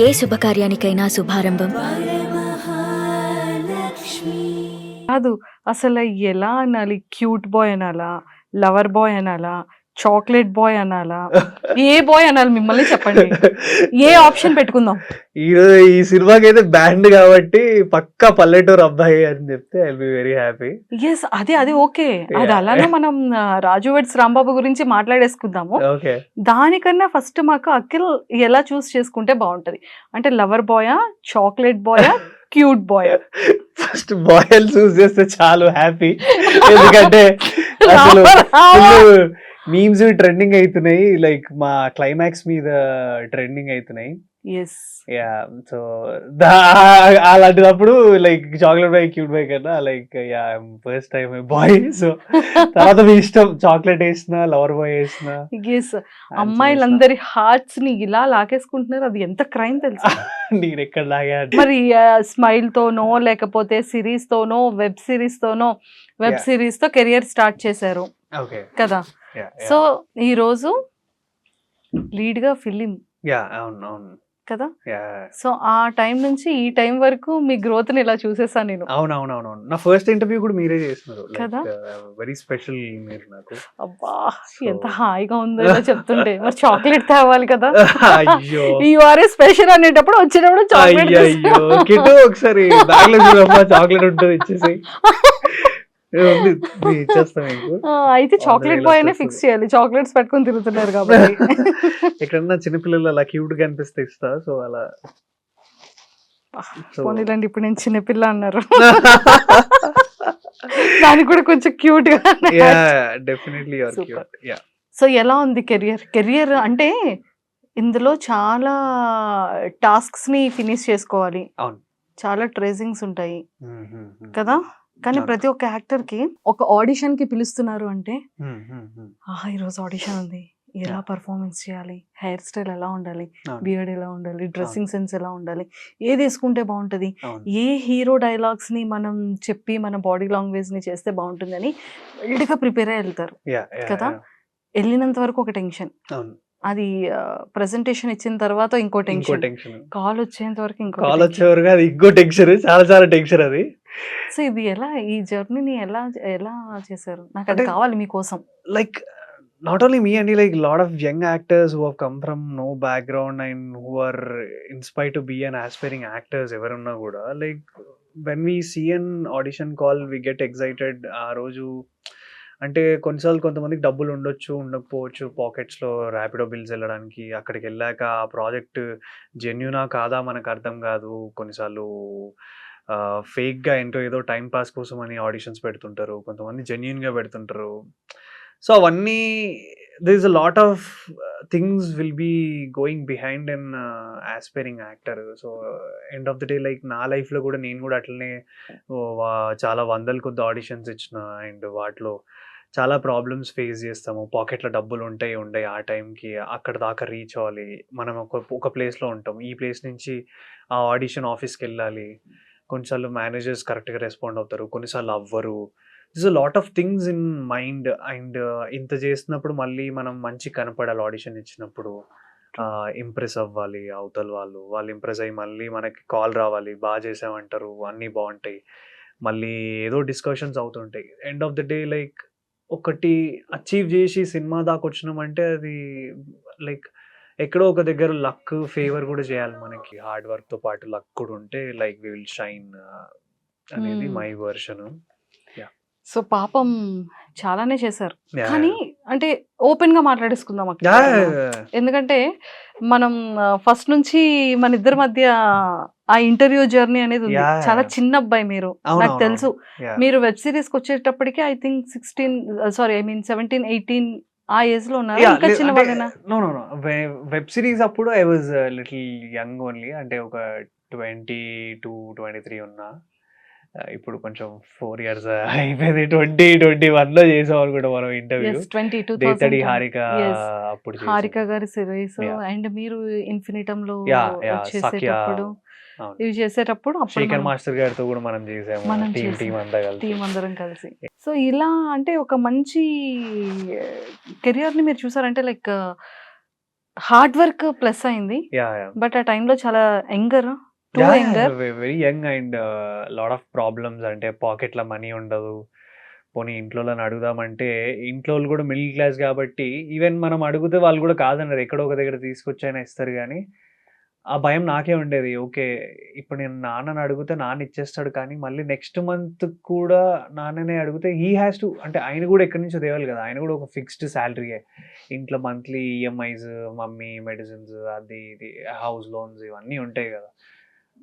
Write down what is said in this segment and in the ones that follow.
ఏ శుభకార్యానికైనా శుభారంభం కాదు. అసలు ఎలా అనాలి? క్యూట్ బాయ్ అనాలా? లవర్ బాయ్ అనాలా? చాక్లేట్ బాయ్ అనాలా? ఏ బాయ్ అనాలి మిమ్మల్ని చెప్పండి. ఏ ఆప్షన్ పెట్టుకుందాం? ఈ సినిమాకైతే బ్యాండ్ కాబట్టి పక్కా పల్లెటూరు అబ్బాయి అని చెప్తే I will be very happy. Yes. అది ఓకే. అది అలానే మనం 'రాజు వెడ్స్ రాంబాబు' గురించి మాట్లాడేసుకుందాము. ఓకే. దానికన్నా ఫస్ట్ మాకు అఖిల్ ఎలా చూస్ చేసుకుంటే బావుంటది? అంటే లవర్ బాయా? చాక్లేట్ బాయా? క్యూట్ బాయా? ఫస్ట్ బాయ్ చూస్ చేస్తే చాలు హ్యాపీ. ఎందుకంటే అసలు ఫుల్ మీమ్స్ ట్రెండింగ్ అవుతున్నాయి. లైక్ మా క్లైమాక్స్ మీద ట్రెండింగ్ అవుతున్నాయి. యెస్. యా సో అలాంటిదప్పుడు like chocolate boy cute boy కన్నా like yeah first time boy. So తర్వాత మీ ఇష్టం, చాక్లెట్ వేసిన లవర్ బాయ్ వేసిన. యెస్. అమ్మాయిలందరి హార్ట్స్ ని ఇలా లాగేసుకుంటున్నారు. అది ఎంత క్రైమ్ తెలుసా? నేను ఎక్కడ లాగా మరి స్మైల్ తోనో లేకపోతే సిరీస్ తోనో వెబ్ సిరీస్ తోనో వెబ్ సిరీస్ తో కెరియర్ స్టార్ట్ చేశారు ఓకే కదా. సో ఈ రోజు లీడ్ గా ఫిలిం యా అవును అవును కదా. యా సో ఆ టైం నుంచి ఈ టైం వరకు మీ గ్రోత్ ని ఇలా చూసేసాను నేను. అవునవునవును. నా ఫస్ట్ ఇంటర్వ్యూ కూడా మీరే చేస్తున్నారు. కదా? వెరీ స్పెషల్ మీరు నాకు. అబ్బా ఎంత హాయిగా ఉందో ఇలా చెప్తుంటే. మరి చాక్లెట్ తేవాలి కదా. అయ్యో యు ఆర్ ఏ స్పెషల్ అనేటప్పుడు వచ్చినప్పుడు చాక్లెట్ అయ్యో కిట్టు ఒకసారి బ్యాగ్ లో చూడమ్మా చాక్లెట్ ఉంటుంది ఇచ్చేసి ఇచ్చేస్తా మీకు. అయితే చాక్లెట్ బాయ్ అనే ఫిక్స్ చేయాలి. చాక్లెట్స్ పెట్టుకొని తిరుగుతున్నారు కాబట్టి. ఎక్కడన్నా చిన్నపిల్లలు అలా క్యూట్ గా అనిపిస్తే ఇస్తా. సో అలా పోనీలండి, ఇప్పుడు నేను చిన్నపిల్ల అన్నారు. దానికి కూడా కొంచెం క్యూట్ గా. డెఫినెట్లీ సో ఎలా ఉంది కెరియర్ అంటే ఇందులో చాలా టాస్క్స్ ని ఫినిష్ చేసుకోవాలి. అవును. చాలా ట్రేసింగ్స్ ఉంటాయి కదా. కానీ ప్రతి ఒక్క యాక్టర్ కి ఒక ఆడిషన్ కి పిలుస్తున్నారు అంటే ఈ రోజు ఆడిషన్ ఉంది, ఎలా పర్ఫార్మెన్స్ చేయాలి, హెయిర్ స్టైల్ ఎలా ఉండాలి, బియర్డ్ ఎలా ఉండాలి, డ్రెస్సింగ్ సెన్స్ ఎలా ఉండాలి, ఏది వేసుకుంటే బాగుంటది, ఏ హీరో డైలాగ్స్ ని మనం చెప్పి మన బాడీ లాంగ్వేజ్ ని చేస్తే బాగుంటుంది అని విడిగా ప్రిపేర్ అయ్యి వెళ్తారు కదా. వెళ్ళినంత వరకు ఒక టెన్షన్, అది ప్రెజెంటేషన్ ఇచ్చిన తర్వాత ఇంకో టెన్షన్, కాల్ వచ్చేంత వరకు ఇంకో టెన్షన్, చాలా చాలా టెన్షన్ అది. సో ఇది ఎలా, ఈ జర్నీని ఎలా ఎలా చేశారు? నాకు అది కావాలి మీకోసం. Like not only me and like lot of young actors who have come from no background and who are inspired to be an aspiring actors everunna kuda, like when we see an audition call we get excited. ఆ రోజు అంటే కొన్నిసార్లు కొంతమందికి డబ్బులు ఉండొచ్చు, ఉండకపోవచ్చు, పాకెట్స్లో Rapido bills వెళ్ళడానికి. అక్కడికి వెళ్ళాక ఆ ప్రాజెక్ట్ జెన్యునా కాదా మనకు అర్థం కాదు. కొన్నిసార్లు ఫేక్గా ఏంటో ఏదో టైం పాస్ కోసం అని ఆడిషన్స్ పెడుతుంటారు, కొంతమంది జెన్యున్గా పెడుతుంటారు. సో అవన్నీ there is a lot of things will be going behind an aspiring actor. So end of the day like నా లైఫ్లో కూడా నేను కూడా అట్లనే చాలా వందల కొద్ది ఆడిషన్స్ ఇచ్చిన అండ్ వాటిలో చాలా ప్రాబ్లమ్స్ ఫేస్ చేస్తాము. పాకెట్లో డబ్బులు ఉంటాయి ఉండయి, ఆ టైంకి అక్కడ దాకా రీచ్ అవ్వాలి. మనం ఒక ప్లేస్లో ఉంటాం, ఈ ప్లేస్ నుంచి ఆ ఆడిషన్ ఆఫీస్కి వెళ్ళాలి. కొన్నిసార్లు మేనేజర్స్ కరెక్ట్గా రెస్పాండ్ అవుతారు, కొన్నిసార్లు అవ్వరు. This a lot of things in mind. And ఇంత చేసినప్పుడు మళ్ళీ మనం మంచి కనపడాలి. ఆడిషన్ ఇచ్చినప్పుడు ఇంప్రెస్ అవ్వాలి అవతల వాళ్ళు ఇంప్రెస్ అయ్యి మళ్ళీ మనకి కాల్ రావాలి, బాగా చేసామంటారు, అన్నీ బాగుంటాయి. మళ్ళీ ఏదో డిస్కషన్స్ అవుతుంటాయి. End of the day like ఒకటి అచీవ్ చేసి సినిమా దాకా వచ్చినామంటే అది లైక్ ఎక్కడో ఒక దగ్గర లక్ ఫేవర్ కూడా చేయాలి మనకి. హార్డ్ వర్క్తో పాటు లక్ కూడా ఉంటే లైక్ వి విల్ షైన్ అనేది మై వర్షన్. సో పాపం చాలానే చేశారు, కానీ అంటే ఓపెన్ గా మాట్లాడేసుకుందాం అక్కడ. ఎందుకంటే మనం ఫస్ట్ నుంచి మన ఇద్దరి మధ్య ఆ ఇంటర్వ్యూ జర్నీ అనేది ఉంది. చాలా చిన్న అబ్బాయి మీరు, నాకు తెలుసు. మీరు వెబ్ సిరీస్ కి వచ్చేటప్పటికి ఐ థింక్ 17, 18 ఆ ఏజ్ లో ఉన్నారు, ఇంకా చిన్న వాళ్ళేనా? వెబ్ సిరీస్ అప్పుడు I was little young only, అంటే ఒక 22, 23 ఉన్నా. ఇప్పుడు కొంచెం 4 years అయిపోయింది. 2021లో చేసాం అనుకుంటా మనం ఇంటర్వ్యూ. దేతడి హారిక అప్పుడు హారిక గారి సిరీస్ అండ్ మీరు ఇన్ఫినిటమ్ లో చేసేటప్పుడు ఇవి చేసేటప్పుడు శేఖర్ మాస్టర్ గారితో కూడా మనం చేసాము, టీం అందరం కలిసి. సో ఇలా అంటే ఒక మంచి కెరియర్ ని మీరు చూసారంటే లైక్ హార్డ్ వర్క్ ప్లస్ అయింది. యా యా బట్ ఆ టైంలో చాలా younger, two yeah younger. Very young and lot of problems. అంటే పాకెట్లో మనీ ఉండదు. పోనీ ఇంట్లోని అడుగుదామంటే ఇంట్లో వాళ్ళు కూడా మిడిల్ క్లాస్ కాబట్టి ఈవెన్ మనం అడిగితే వాళ్ళు కూడా కాదన్నారు. ఎక్కడో ఒక దగ్గర తీసుకొచ్చైనా ఇస్తారు కానీ ఆ భయం నాకే ఉండేది. ఓకే. ఇప్పుడు నేను నాన్నని అడిగితే నాన్న ఇచ్చేస్తాడు. కానీ మళ్ళీ నెక్స్ట్ మంత్ కూడా నాన్ననే అడిగితే హీ హాస్ టు, అంటే ఆయన కూడా ఎక్కడి నుంచో తేవాలి కదా! ఆయన కూడా ఒక ఫిక్స్డ్ సాలరీయే. ఇంట్లో మంత్లీ ఈఎంఐస్, మమ్మీ మెడిసిన్స్, అది ఇది హౌస్ లోన్స్ ఇవన్నీ ఉంటాయి కదా!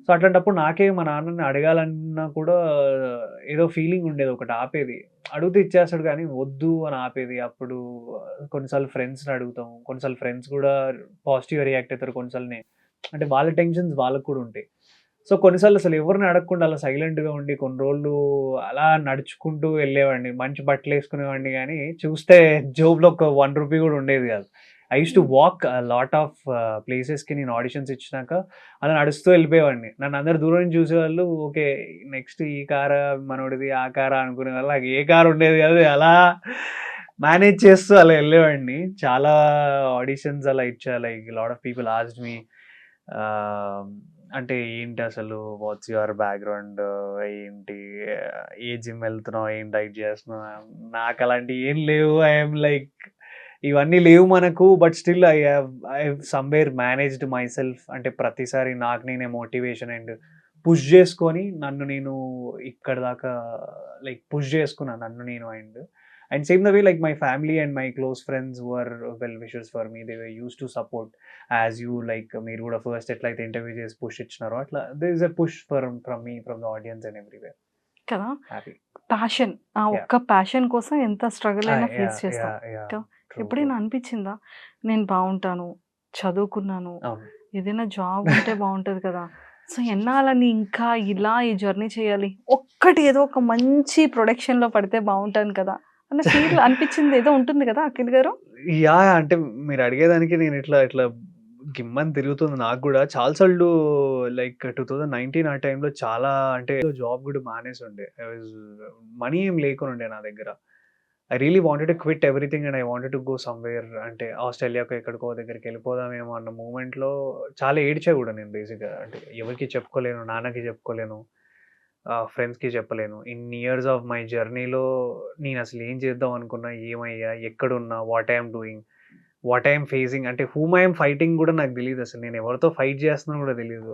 సో, అట్లాంటప్పుడు నాకే మా నాన్నని అడగాలన్నా కూడా ఏదో ఫీలింగ్ ఉండేది. ఒకటి ఆపేది. అడిగితే ఇచ్చేస్తాడు కానీ వద్దు అని ఆపేది. అప్పుడు కొన్నిసార్లు ఫ్రెండ్స్‌ని అడుగుతాం. కొన్నిసార్లు ఫ్రెండ్స్ కూడా పాజిటివ్‌గా రియాక్ట్ అవుతారు. కొన్నిసార్లు అంటే వాళ్ళ టెన్షన్స్ వాళ్ళకి కూడా ఉంటాయి. సో, కొన్నిసార్లు అసలు ఎవరిని అడగకుండా అలా సైలెంట్‌గా ఉండి కొన్ని రోజులు అలా నడుచుకుంటూ వెళ్ళేవాడిని. మంచి బట్టలేసుకునేవాడిని గానీ, చూస్తే జేబులో ఒక రూ. 1 కూడా ఉండేది కాదు. I used to walk lot of ప్లేసెస్‌కి నేను ఆడిషన్స్ ఇచ్చినాక అలా నడుస్తూ వెళ్ళిపోయేవాడిని. నన్ను అందరూ దూరం నుంచి చూసేవాళ్ళు. ఓకే. నెక్స్ట్ ఈ కారా మనోడిది, ఆ కారా అనుకునేవాళ్ళు. నాకు ఏ కారు ఉండేది కాదు. అలా మేనేజ్ చేస్తూ అలా వెళ్ళేవాడిని. చాలా ఆడిషన్స్ అలా ఇచ్చా. Like lot of people asked me అంటే ఏంటి అసలు వాట్స్ యువర్ బ్యాక్‌గ్రౌండ్, ఏంటి, ఏ జిమ్ వెళ్తున్నావు, ఏం డైట్ చేస్తున్నావు? నాకు అలాంటివి ఏం లేవు. ఐ యామ్ లైక్ ఇవన్నీ లేవు మనకు. But still I have somewhere managed my self. అంటే ప్రతిసారి నాకు నేనే మోటివేషన్ అండ్ పుష్ చేసుకొని నన్ను నేను ఇక్కడి దాకా లైక్ పుష్ చేసుకున్నాను నన్ను నేను. And same the way like my family and my close friends who are well wishers for me, they were used to support as you. Like మీరు కూడా ఫస్ట్ ఎట్లయితే ఇంటర్వ్యూ చేసి పుష్ ఇచ్చినారో అట్లా there is a push from me, from the audience and everywhere. కదా! Happy. Passion. Ah yeah! ఒక్క passion కోసం ఎంత స్ట్రగుల్ అయినా ఫేస్ యాహ్! చేస్తాం. యాహ్! యాహ్! కదా! ట్రూ. ఎప్పుడైనా అనిపించిందా? నేను బావుంటాను, చదువుకున్నాను, అవును. ఏదైనా జాబ్ ఉంటే బావుంటది కదా! సో, ఎన్నాళ్ళని ఇంకా ఇలా ఈ జర్నీ చేయాలి. ఒక్కటి ఏదో ఒక మంచి ప్రొడక్షన్‌లో పడితే బావుంటాను కదా! అన్న ఫీల్ అనిపించింది ఏదో ఉంటుంది కదా అఖిల్ గారు? యాహ్! అంటే మీరు అడిగేదానికి నేను ఇట్లా గిమ్మని తిరుగుతుంది నాకు గూడా. చాలా సార్లు లైక్ 2019 ఆ టైంలో చాలా అంటే జాబ్ గూడా మానేసుండే. ఐ వాజ్ మనీ ఏం లేకునుండే నా దగ్గర. I really wanted to quit everything and I wanted to go somewhere, అంటే ఆస్ట్రేలియాకో ఎక్కడికో దగ్గరికెళ్ళిపోదామేమో అన్న మూమెంట్‌లో చాలా ఏడ్చా గూడా నేను బేసిక్‌గా. అంటే ఎవరికీ చెప్పుకోలేను. నాన్నకి చెప్పుకోలేను. ఫ్రెండ్స్‌కి చెప్పలేను. ఇన్ని ఇయర్స్ ఆఫ్ మై జర్నీలో నేనసలు ఏం చేద్దాం అనుకున్నా, ఏమయ్యా, ఎక్కడున్నా, what I am doing, what I am facing, అంటే హూమ్ ఐ యామ్ ఫైటింగ్ గూడా నాకు తెలీదసలు. నేను ఎవరితో ఫైట్ చేస్తున్నానో గూడా తెలీదు.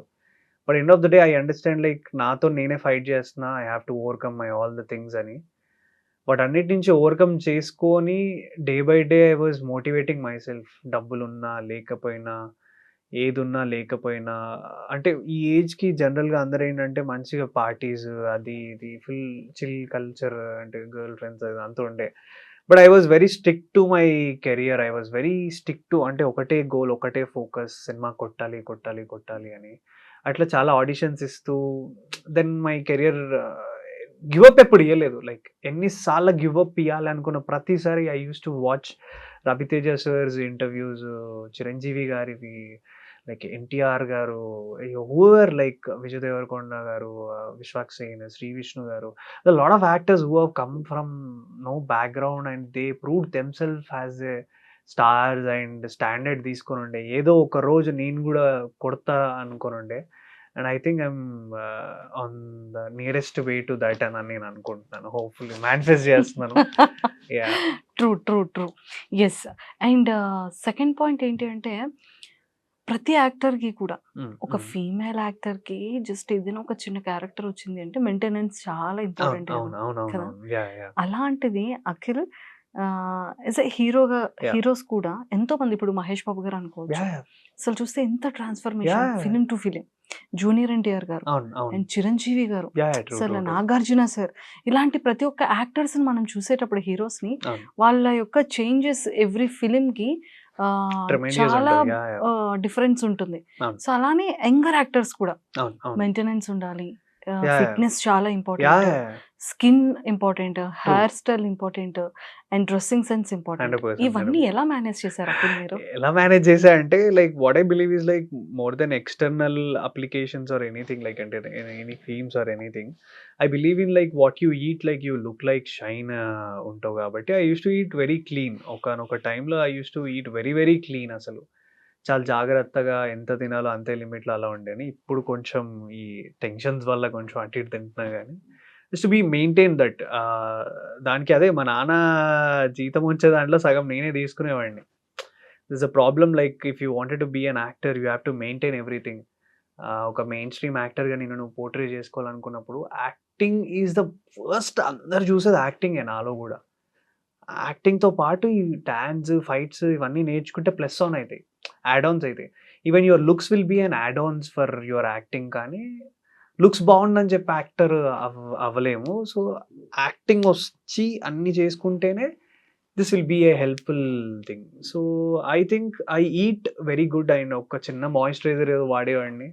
But end of the day I understand like నాతో నేనే ఫైట్ చేస్తున్నా. I have to overcome my all the things అని. వాటన్నిటి నుంచి ఓవర్‌కమ్ చేసుకొని day by day I was motivating myself. డబ్బులున్నా, లేకపోయినా, ఏదున్నా, లేకపోయినా, అంటే ఈ ఏజ్‌కి జనరల్‌గా అందరేంటంటే మంచిగా పార్టీస్ అది ఇది ఫుల్ చిల్ కల్చర్, అంటే గర్ల్ ఫ్రెండ్స్ అదంతా ఉండే. But I was very stick to my career. I was very stick to, అంటే ఒకటే గోల్, ఒకటే ఫోకస్, సినిమా కొట్టాలి, కొట్టాలి, కొట్టాలి అని. అట్లా చాలా ఆడిషన్స్ ఇస్తూ then my career give up ఎప్పుడు ఇయ్యలేదు. లైక్ ఎన్ని సార్లు గివ్ అప్ ఇయ్యాలి అనుకున్న ప్రతిసారి I used to watch Ravi Teja sirs interviews, Chiranjeevi గారివి, లైక్ ఎన్టీఆర్ గారు, హూఎవర్, లైక్ విజయ్ దేవరకొండ గారు, విశ్వక్ సేన్, శ్రీ విష్ణు గారు, lot of actors who have come from no background and they proved themselves as a stars and standard తీసుకొనుండే. ఏదో ఒక రోజు నేను గూడా కొడతా అనుకోనుండే. And I think I'm on the nearest way to that అని నేను అనుకుంటున్నాను. హోప్‌ఫుల్లీ మేనిఫెస్ట్ చేస్తున్నాను. Yeah! True. True. True. Yes. And second point ఏంటి అంటే ప్రతి యాక్టర్‌కి కూడా హ్మ్. ఒక హ్మ్. ఫీమేల్ యాక్టర్‌కి జస్ట్ ఏదైనా ఒక చిన్న క్యారెక్టర్ వచ్చింది అంటే మెయింటెనెన్స్ చాలా అవును. ఇంపార్టెంట్ కదా! అవును. కదా! అవునవునవును. యాహ్! యాహ్! అలాంటిది అఖిల్ యాస్ ఎ హీరోగా యాహ్! హీరోస్ కూడా ఎంతోమంది ఇప్పుడు 'మహేష్ బాబు' గారు అనుకోవచ్చు. యాహ్! అసలు చూస్తే ఎంత transformation yeah! Film to film. 'Junior NTR' గారు అవును. అవును. అండ్ 'చిరంజీవి' గారు, యాహ్! యాహ్! ట్రూ. అసలు ట్రూ. ట్రూ. 'నాగార్జున' సార్ ఇలాంటి ప్రతి ఒక్క యాక్టర్స్‌ని మనం చూసేటప్పుడు హీరోస్‌ని అవును. వాళ్ళ యొక్క చేంజెస్ ఎవ్రీ ఫిల్మ్‌కి ట్రెమెండియస్ చాలా ఉంటది. యాహ్! యాహ్! డిఫరెన్స్ ఉంటుంది. అవును. సో, అలానే యంగర్ యాక్టర్స్ కూడా అవును. అవును. మెయింటెనెన్స్ ఉండాలి. యాహ్! యాహ్! ఫిట్‌నెస్ చాలా yeah! Important. Yeah! Skin important. True. Hair style important. And dressing sense important. 100%. ఇవన్నీ 100%. ఎలా మేనేజ్ చేశారు అఖిల్ మీరు? ఎలా మేనేజ్ చేశా అంటే like what I believe is like more than external applications or anything, like అంటే any creams or anything. I believe in like what you eat, like you look like shine ఉంటావు కాబట్టి I used to eat very clean. ఒకానొక టైంలో I used to eat very very clean అసలు. చాలా జాగ్రత్తగా ఎంత తినాలో అంతే లిమిట్‌లో అలా ఉండేని. ఇప్పుడు కొంచెం ఈ టెన్షన్స్ వల్ల కొంచెం అటు ఇటు తింటున్నా గానీ, just to be maintain that దానికి అదే మా నాన్న జీతం వచ్చే దాంట్లో సగం నేనే తీసుకునేవాడిని. This a problem like if you wanted to be an actor you have to maintain everything. ఒక మెయిన్ స్ట్రీమ్ యాక్టర్‌గా నువ్వు పోర్ట్రే చేసుకోవాలనుకున్నప్పుడు యాక్టింగ్ ఈజ్ ద ఫస్ట్ అందరూ చూసేది యాక్టింగే నాలో గూడా. యాక్టింగ్‌తో పాటు ఈ డాన్స్, ఫైట్స్ ఇవన్నీ నేర్చుకుంటే ప్లస్ ఆన్ అయితాయి. యాడ్ ఆన్స్ అయితాయి. Even your looks will be an add ons for your acting కానీ, లుక్స్ బాగుందని చెప్పి యాక్టర్ అవ్వలేము. సో, యాక్టింగ్ వచ్చి అన్నీ చేసుకుంటేనే this will be a helpful thing. So, I think I eat very good and ఒక చిన్న మాయిశ్చరైజర్ ఏదో వాడేవాడిని.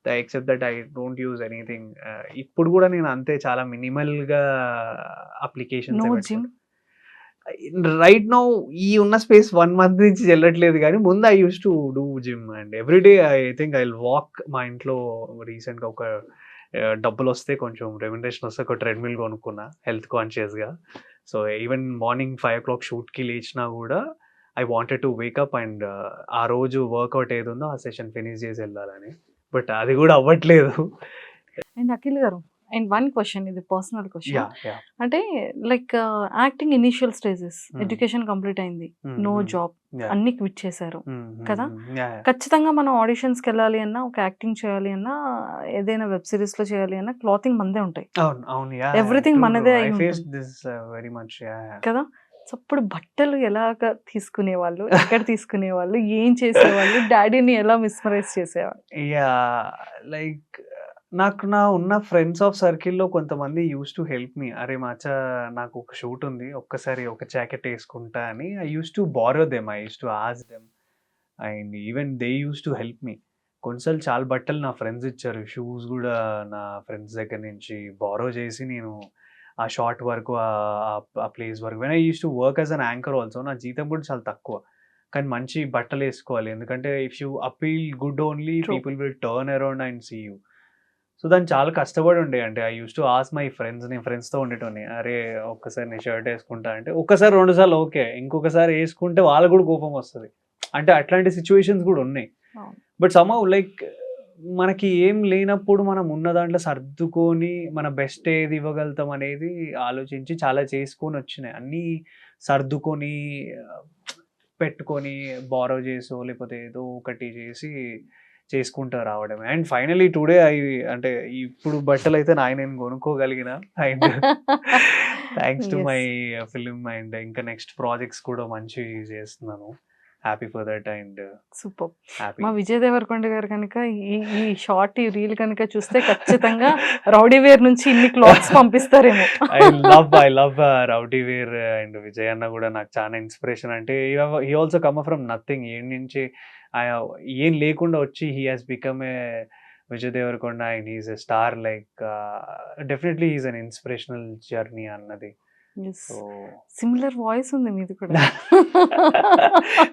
Except that I don't use anything. ఇప్పుడు కూడా నేను అంతే చాలా మినిమల్‌గా applications no gym? Right now ఈ ఉన్న స్పేస్ 1 మంత్ నుంచి వెళ్ళట్లేదు గానీ, ముందు I used to do gym and every day I think I will walk. మా ఇంట్లో రీసెంట్‌గా ఒక డబ్బులొస్తే కొంచెం రెమ్యునరేషన్ వస్తే ఒక ట్రెడ్‌మిల్ కొనుక్కున్నా హెల్త్ కాన్షియస్‌గా. సో, ఈవెన్ మార్నింగ్ 5:00 షూట్‌కి లేచినా గూడా I wanted to Wake up and ఆ రోజు వర్కౌట్ ఏదుందో ఆ సెషన్ ఫినిష్ చేసి వెళ్ళాలని. బట్ అది గూడా అవ్వట్లేదు. అండ్ అఖిల్ గారు, అండ్ వన్ క్వశ్చన్, ఇది పర్సనల్ క్వశ్చన్. యాహ్! అంటే like acting initial stages, education complete అయింది, నో జాబ్, యాహ్! అన్ని క్విట్ చేశారు కదా? యాహ్! ఖచ్చితంగా మనం ఆడిషన్స్కి వెళ్ళాలి అన్నా, ఒక యాక్టింగ్ చేయాలి అన్నా, ఏదైనా వెబ్ సిరీస్ లో చేయాలి అన్నా క్లాతింగ్ మందే ఉంటాయి, అవును. అవును. యాహ్! ఎవ్రీథింగ్ మనదే ఐ అయి ఫేస్డ్ ఉంటుంది దిస్ వెరీ మచ్. యాహ్! కదా? సో అప్పుడు బట్టలు ఎలాగ తీసుకునేవాళ్ళు, ఎక్కడ తీసుకునేవాళ్ళు, ఏం చేసేవాళ్ళు, డాడీని ఎలా మిస్మరైజ్ చేసేవాళ్ళు? యాహ్! లైక్ నా ఉన్న ఫ్రెండ్స్ ఆఫ్ సర్కిల్‌లో కొంతమంది యూజ్డ్ టు హెల్ప్ మీ. అరే మచ్చా నాకు ఒక షూట్ ఉంది. ఒక్కసారి ఒక జాకెట్ ఏసుకుంటా అని I used to borrow them. I used to ask them and even they used to help me. కొన్నిసార్లు చాలా బట్టలు నా ఫ్రెండ్స్ ఇచ్చారు. షూస్ గూడా నా ఫ్రెండ్స్ దగ్గర నుంచి బారో చేసి నేను ఆ షాట్ వరకు ఆ ప్లేస్ వరకు when I used to work as an anchor also నా జీతం కూడా చాలా తక్కువ. కానీ మంచి బట్టలేసుకోవాలి. ఎందుకంటే if you appeal good only True. People will turn around and see you. So, దాన్ని చాలా కష్టపడి ఉండే. అంటే I used to ask my friends. నేను ఫ్రెండ్స్‌తో ఉండేటోడిని. అరే! ఒక్కసారి నేను షర్ట్ ఏసుకుంటా అంటే, ఒక్కసారి 2 సార్లు ఓకే. ఇంకొకసారి ఏసుకుంటే వాళ్ళకి కూడా కోపం వస్తది. అంటే అట్లాంటి సిట్యుయేషన్స్ కూడా ఉన్నాయి. అవును. బట్ సమ్‌హౌ లైక్ మనకి ఏం లేనప్పుడు మనం ఉన్న దాంట్లో సర్దుకొని మన బెస్ట్ ఏది ఇవ్వగలుగుతాం అనేది ఆలోచించి చాలా చేసుకొనొచ్చినాయి. అన్నీ సర్దుకొని పెట్టుకొని బారో చేసో లేకపోతే ఏదో ఒకటి చేసి చేసుకుంటా రావడమే. అండ్ ఫైనల్లీ టుడే అంటే ఇప్పుడు బట్టలైతే నేను కొనుక్కోగలిగిన and thanks to Yes. My film and ఇంకా నెక్స్ట్ ప్రాజెక్ట్స్ కూడా మంచివి చేస్తున్నాను. Happy for that and super. Happy. మా విజయ్ దేవరకొండ గారు కనుక ఈ ఈ షార్ట్, ఈ రీల్ కనుక చూస్తే ఖచ్చితంగా రౌడీ వేర్ నుంచి ఇన్ని క్లాత్స్ పంపిస్తారేమో. I love Rowdy Wear and Vijay అన్న కూడా నాకు చాలా ఇన్స్పిరేషన్. అంటే he also come from nothing. ఏం నుంచి ఏం లేకుండా వచ్చి he has become a Vijay Deverakonda and he is a star. Like definitely he is an inspirational journey అన్నది. సో సిమిలర్ వాయిస్ ఉంది మీది కూడా.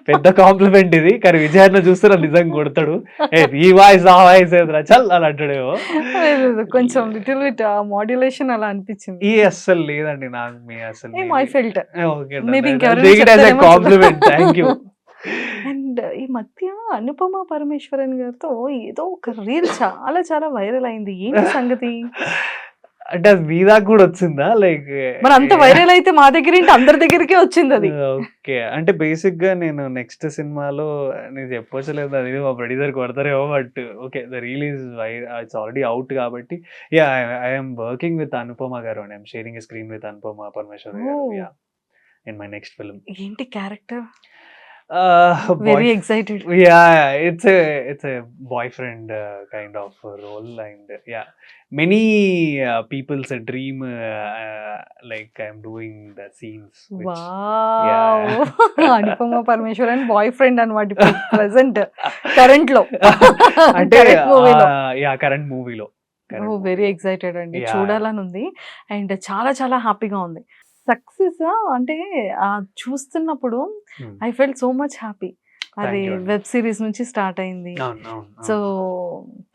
పెద్ద కాంప్లిమెంట్ ఇది. కానీ విజయ్ అన్న చూస్తే నన్ను నిజంగా కొడతాడు. ఏ ఈ వాయిస్ ఆ వాయిస్ ఏదిరా చల్ అని అంటాడేమో. కొంచెం లిటిల్ బిట్ మాడ్యులేషన్ అలా అనిపించింది. ఈ అస్సలు లేదండి నాకు మీ అసలు. ఏం I felt okay maybe I'll ఇంకెవరైనా take it as a చెప్తారేమో compliment. Thank you. And ఈ మధ్య అనుపమ పరమేశ్వరన్ గారితో ఏదో ఒక రీల్ చాలా చాలా వైరల్ అయింది, ఏంటి సంగతి? అంటే అది మీ దాకా కూడా వచ్చిందా? లైక్ మరి అంత వైరల్ అయితే మా దగ్గర ఏంటి, అందరి దగ్గరికే వచ్చింది అది. ఓకే. అంటే బేసిక్ గా నేను నెక్స్ట్ సినిమాలో నేను చెప్పొచ్చు లేదు, అది మా ప్రొడ్యూసర్ కొడతారేమో. But okay the reel is it's already out కాబట్టి yeah I am working with Anupama గారు and I'm sharing a screen with Anupama Parameswaran గారు yeah in my next film. ఏంటి character? Boy, very excited. yeah, it's a boyfriend kind of role, and yeah, many people's dream like I'm doing the scenes. Which, wow. Anupama Parameswaran boy friend అన్నమాట ఇప్పుడు present current లో. అంటే current మూవీలో. Yeah current మూవీలో. ఓ very excited అండి, Yeah. చూడాలని ఉంది and చాలా చాలా హ్యాపీగా ఉంది. సక్సెస్ అంటే చూస్తున్నప్పుడు I felt so much happy. అది you అండి. వెబ్ సిరీస్ నుంచి స్టార్ట్ అయింది. అవును. అవును. సో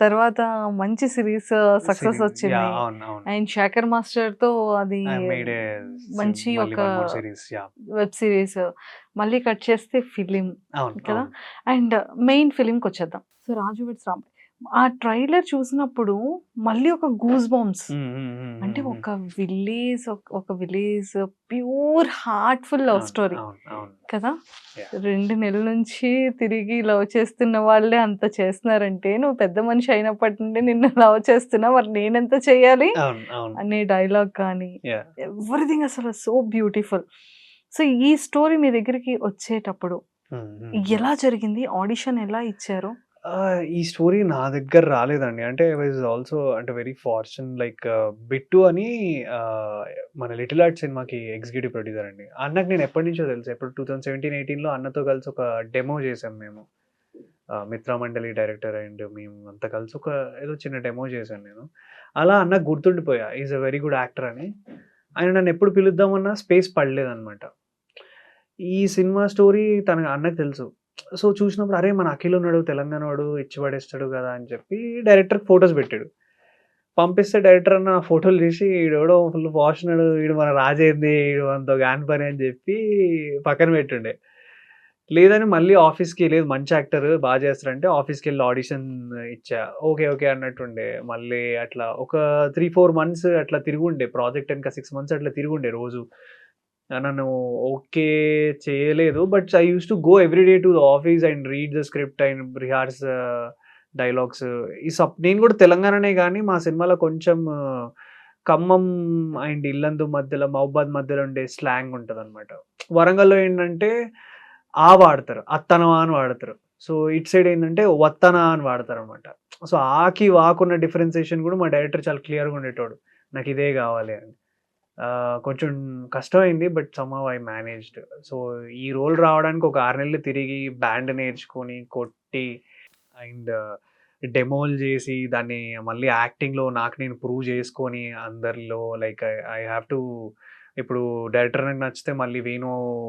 తర్వాత మంచి సిరీస్ సక్సెస్ సిరీస్ వచ్చింది. అవును. అవును. అండ్ శేఖర్ మాస్టర్ తో అది ఐ మేడ్ ఏ మంచి మళ్ళీ ఒక 1 more series. Web series. మళ్ళీ కట్ చేస్తే ఫిలిం అవును. కదా! అవును. అండ్ మెయిన్ ఫిలింకి వచ్చేద్దాం. సో 'రాజు వెడ్స్ రాంబాయ్' ఆ ట్రైలర్ చూసినప్పుడు మళ్ళీ ఒక గూస్ బంప్స్. అంటే ఒక విలేజ్ ప్యూర్ హార్ట్‌ఫుల్ లవ్ అవును. స్టోరీ అవును. అవును. కదా! Yeah. 2 నెలల నుంచి తిరిగి లవ్ చేస్తున్న వాళ్ళే అంత చేస్తున్నారంటే, నువ్వు పెద్ద మనిషి అయినప్పటి నుండి నిన్ను లవ్ చేస్తున్నా, మరి నేనెంత చేయాలి? అవును. అవును. అనే డైలాగ్ కానీ, యాహ్! ఎవ్రీథింగ్ అసలు సో బ్యూటిఫుల్. సో, ఈ స్టోరీ మీ దగ్గరికి వచ్చేటప్పుడు ఎలా జరిగింది? ఆడిషన్ ఎలా ఇచ్చారు? ఈ స్టోరీ నా దగ్గర రాలేదండి. అంటే ఐ వాస్ ఆల్సో అంటే వెరీ ఫార్చునేట్ బిట్టు అని మన 'లిటిల్ ఆర్ట్స్' సినిమాకి ఎగ్జిక్యూటివ్ ప్రొడ్యూసర్ అండి. అన్నకి నేను ఎప్పటినుంచో తెలుసు. ఎప్పుడు 2017, 18లో అన్నతో కలిసి ఒక డెమో చేసాం మేము. మిత్రమండలి డైరెక్టర్ అండ్ మేము అంతా కలిసి ఏదో చిన్న డెమో చేశాను నేను. అలా అన్నకు గుర్తుండిపోయా. He is a very good actor అని. ఆయన నన్ను ఎప్పుడు పిలుద్దామన్నా స్పేస్ పడలేదనమాట. ఈ సినిమా స్టోరీ అన్నకి తెలుసు. సో, చూసినప్పుడు అరే! మన అఖిల్ ఉన్నాడు తెలంగాణోడు ఇచ్చి పడేస్తాడు కదా! అని చెప్పి డైరెక్టర్‌కి ఫోటోస్ పెట్టాడు. పంపిస్తే డైరెక్టర్ అన్న ఆ ఫోటోలు చూసి ఈడెవడో ఫుల్ పాష్ ఉన్నాడు. ఈడు మన రాజేంది ఈడు మనతో గాని పని అని చెప్పి పక్కన పెట్టుండే. లేదని మళ్ళీ ఆఫీస్‌కి లేదు మంచి యాక్టర్ చేస్తారంటే ఆఫీస్‌కెళ్ళి ఆడిషన్ ఇచ్చా. ఓకే. ఓకే అన్నట్టుండే. మళ్ళీ అట్లా ఒక 3, 4 మంత్స్ అట్లా తిరుగుండే. ప్రాజెక్ట్ ఎనక 6 మంత్స్ అట్లా తిరుగుండే రోజు. నన్ను ఓకే చేయలేదు. But I used to go every day to the office and read the script and rehearse dialogues. నేను కూడా తెలంగాణనే గానీ మా సినిమాలో కొంచెం ఖమ్మం అండ్ ఇల్లందు మధ్యలో, మహబూబాద్ మధ్యలో ఉండే స్లాంగ్ ఉంటదనమాట. వరంగల్‌లో ఏంటంటే వాడతారు. అత్తనవా అని వాడతారు. సో, ఇటు సైడ్ ఏంటంటే వత్తనా అని వాడతారనమాట. సో, ఆకి, వాకున్న డిఫరెన్షియేషన్ కూడా మా డైరెక్టర్ చాలా క్లియర్‌గా ఉండేటోడు. నాకిదే గావాలి అని. కొంచెం కష్టమైంది. But somehow I managed. So, ఈ రోల్ రావడానికి ఒక 6 నెలలు తిరిగి బ్యాండ్ నేర్చుకొని, కొట్టి అండ్ డెమోలు జేసి, దాన్ని మళ్ళీ యాక్టింగ్‌లో నాకు నేను ప్రూవ్ చేసుకొని అందరిలో లైక్ ఐ హావ్ టు ఇప్పుడు డైరెక్టర్ నాకు నచ్చితే మళ్ళీ వేణు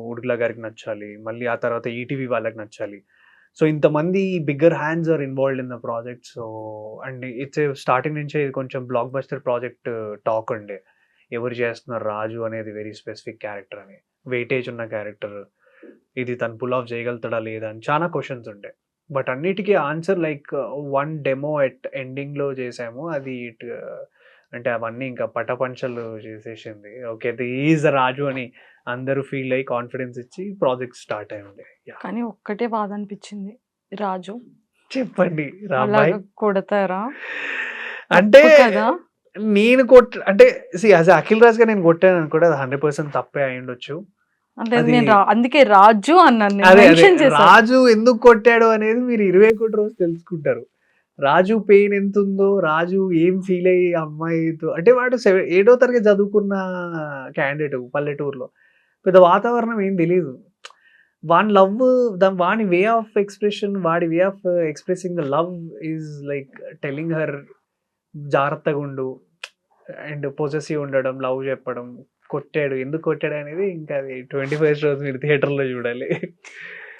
ఉడుగుల గారికి నచ్చాలి. మళ్ళీ ఆ తర్వాత ఈటీవీ వాళ్ళకి నచ్చాలి. సో, ఇంతమంది bigger hands are involved in the project. So, and starting నుంచే ఇది కొంచెం బ్లాక్ బస్టర్ ప్రాజెక్ట్ టాక్ ఉండే. ఎవరు చేస్తున్నారు 'రాజు' అనేది వెరీ స్పెసిఫిక్ క్యారెక్టర్ అని. వెయిటేజ్ ఉన్న క్యారెక్టర్. ఇది తను పుల్ ఆఫ్ చేయగలుగుతాడా లేదా అని చాలా క్వెషన్స్ ఉండే. బట్ అన్నిటికి ఆన్సర్ లైక్ వన్ డెమో ఎండింగ్‌లో చేసాము. అది అంటే అవన్నీ ఇంకా పటాపంచలు చేసేసింది. ఓకే. ఈస్ 'రాజు' అని అందరూ ఫీల్ అయ్యి కాన్ఫిడెన్స్ ఇచ్చి ప్రాజెక్ట్ స్టార్ట్ అయింది. యాహ్! కానీ ఒక్కటే బాధ అనిపించింది. 'రాజు' చెప్పండి అలాగా రాంబాయ్. కొడతారా? అంటే తప్పు కదా! నేను అంటే యాస్ అఖిల్ రాజ్‌గా నేను కొట్టాననుకోండి అది 100% తప్పే అయ్యుండొచ్చు. అంటే అది నేను అందుకే 'రాజు' అన్నాను నేను. అదే. మెన్షన్ చేశాను. రాజు ఎందుకు కొట్టాడు అనేది మీరు 21 రోజు తెలుసుకుంటారు. రాజు పెయిన్ ఎంతుందో, రాజు ఏం ఫీల్ అయ్యి అమ్మాయితో అంటే వాడు ఏడో తరగతి చదువుకున్న క్యాండిడేట్ పల్లెటూరులో. పెద్ద వాతావరణం ఏం తెలీదు. వాని లవ్ వాని వే ఆఫ్ ఎక్స్‌ప్రెషన్ వాడి way of expressing the love is like telling her జాగ్రత్తగుండు అండ్ పొసెసివ్ ఉండడం, లవ్ చెప్పడం. కొట్టాడు. ఎందుకు కొట్టాడనేది ఇంకా అది 21st రోజు మీరు థియేటర్‌లో చూడాలి.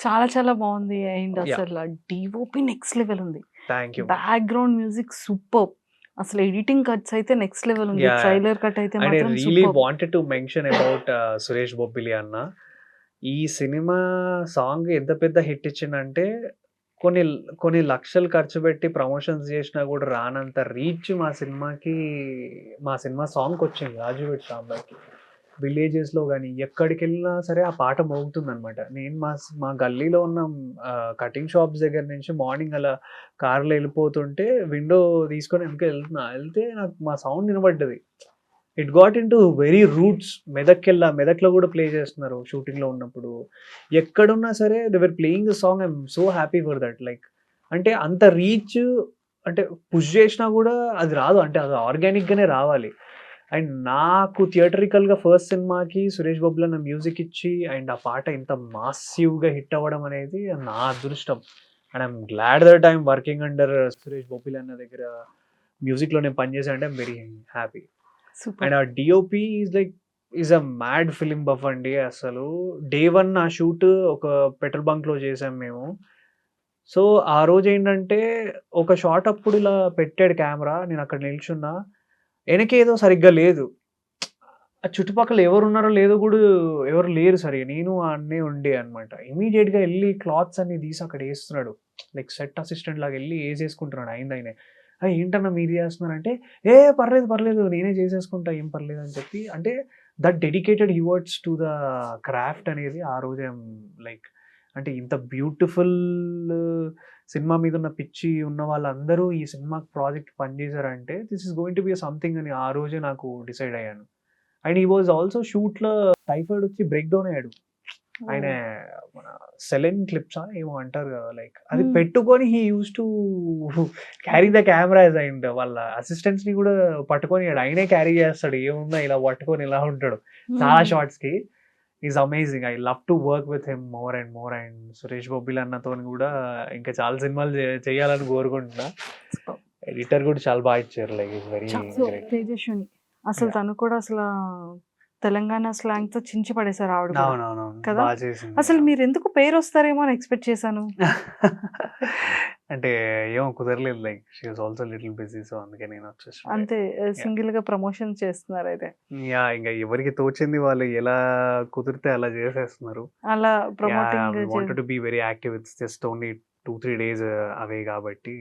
చాలా చాలా బాగుంది. And yeah! అసలు డీఓపీ నెక్స్ట్ లెవెల్ ఉంది. Thank you. Background music superb. అసలు ఎడిటింగ్ కట్స్ అయితే నెక్స్ట్ లెవెల్ ఉంది. యాహ్! ట్రైలర్ కట్ అయితే అండ్ ఐ మాత్రం really superb. Wanted to mention about Suresh Bobbili అన్న. ఈ సినిమా సాంగ్ ఎంత పెద్ద హిట్ ఇచ్చిందంటే కొన్ని కొన్ని లక్షలు ఖర్చు పెట్టి ప్రమోషన్స్ చేసినా కూడా రానంత రీచ్ మా సినిమా సాంగ్‌కొచ్చింది 'రాజు వెడ్స్ రాంబాయ్‌కి'. విలేజెస్‌లో గాని ఎక్కడికెళ్ళినా సరే ఆ పాట మోగుతుందనమాట. నేను మా గల్లీలో ఉన్న కటింగ్ షాప్స్ దగ్గర నుంచి మార్నింగ్ అలా కార్‌లో ఎళ్ళిపోతుంటే విండో తీసుకొని వెనక ఎళ్తే నాకు మా సౌండ్ వినబడ్డది. It got into very roots. మెదక్‌లో కూడా ప్లే చేస్తున్నారు షూటింగ్‌లో ఉన్నప్పుడు. ఎక్కడున్నా సరే they were playing the song. I'm so happy for that. Like అంటే అంత రీచ్ అంటే పుష్ చేసినా కూడా అది రాదు. అంటే అది ఆర్గానిక్‌గానే రావాలి. అండ్ నాకు థియేట్రికల్‌గా ఫస్ట్ సినిమాకి సురేష్ బాబుల అన్న మ్యూజిక్ ఇచ్చి అండ్ ఆ పాట ఇంత మాసివ్‌గా హిట్ అవ్వడం అనేది నా అదృష్టం. And I'm glad that I'm working under Suresh Bobbili అన్న దగ్గర మ్యూజిక్‌లో నేను పనిచేశానంటే I'm very happy. Super. And ఆ DOP is like is a mad film buff అండి అసలు. డే 1 ఆ షూట్ ఒక పెట్రోల్ బంక్‌లో చేసాం మేము. సో, ఆ రోజేంటంటే ఒక షాట్ అప్పుడు ఇలా పెట్టాడు కెమెరా. నేనక్కడ నిల్చున్నా. ఎనకేదో సరిగ్గా లేదు. ఆ చుట్టుపక్కల ఎవరున్నారో లేదో గూడా ఎవరు లేరు సరిగ్గా. నేను ఆ అన్నే ఉండే అన్నమాట. ఇమ్మీడియేట్‌గా ఎళ్లి క్లాత్స్ అన్ని తీసి అక్కడ ఏస్తున్నాడు. లైక్ సెట్ అసిస్టెంట్ లాగా ఎళ్లి ఏసేసుకుంటున్నాడు అయిందాయనే. ఏంటన్నా మీరు చేస్తున్నారంటే, "ఏ పర్లేదు, పర్లేదు నేనే చేసేసుకుంటా ఏం పర్లేదు" అని చెప్పి అంటే that dedicated towards to the craft అనేది ఆ రోజే లైక్ అంటే ఇంత బ్యూటిఫుల్ సినిమా మీద ఉన్న పిచ్చి ఉన్న వాళ్ళందరూ ఈ సినిమాకి ప్రాజెక్ట్ పనిచేశారంటే this is going to be something అని ఆ రోజే నాకు డిసైడ్ అయ్యాను. అండ్ హీ వాజ్ ఆల్సో షూట్‌లో టైఫాయిడ్ వచ్చి బ్రేక్ డౌన్ అయ్యాడు. ఆయన మన సెలెన్ క్లిప్సా ఏమో అంటారు కదా! లైక్ అది పెట్టుకొని he used to carry the cameras and వాళ్ళ అసిస్టెంట్స్‌ని కూడా పట్టుకొని ఆయనే క్యారీ చేస్తాడు. ఏమున్నా ఇలా పట్టుకొని ఇలా ఉంటాడు. చాలా షాట్స్‌కి. Is amazing. I love to work with him more and more. And Suresh Bobbili అన్నతోని కూడా ఇంకా చాలా సినిమాలు చేయాలని కోరుకుంటున్నా. ఎడిటర్ కూడా చాలా బాగా ఇచ్చారు. Like is very great. Tejaswini అసలు తను కూడా అసలు తెలంగాణ స్లాంగ్ తో చించి పడేశారు ఆవిడ కూడా. అవునవునవును. కదా? బాగా చేసింది. అసలు మీరు ఎందుకు పేరు వస్తారేమో అని ఎక్స్పెక్ట్ చేశాను. అంటే ఏమో కుదరలేదు. Like she was also little busy. So అందుకే నేను వచ్చేసాను. అంతే సింగిల్ గా ప్రమోషన్ చేస్తున్నారు అయితే. ఇంకా ఎవరికి తోచింది వాళ్ళు ఎలా కుదిరితే అలా చేసేస్తున్నారు. అలా promoting wanted to be very active. It's just only 2-3 days అవే కాబట్టి.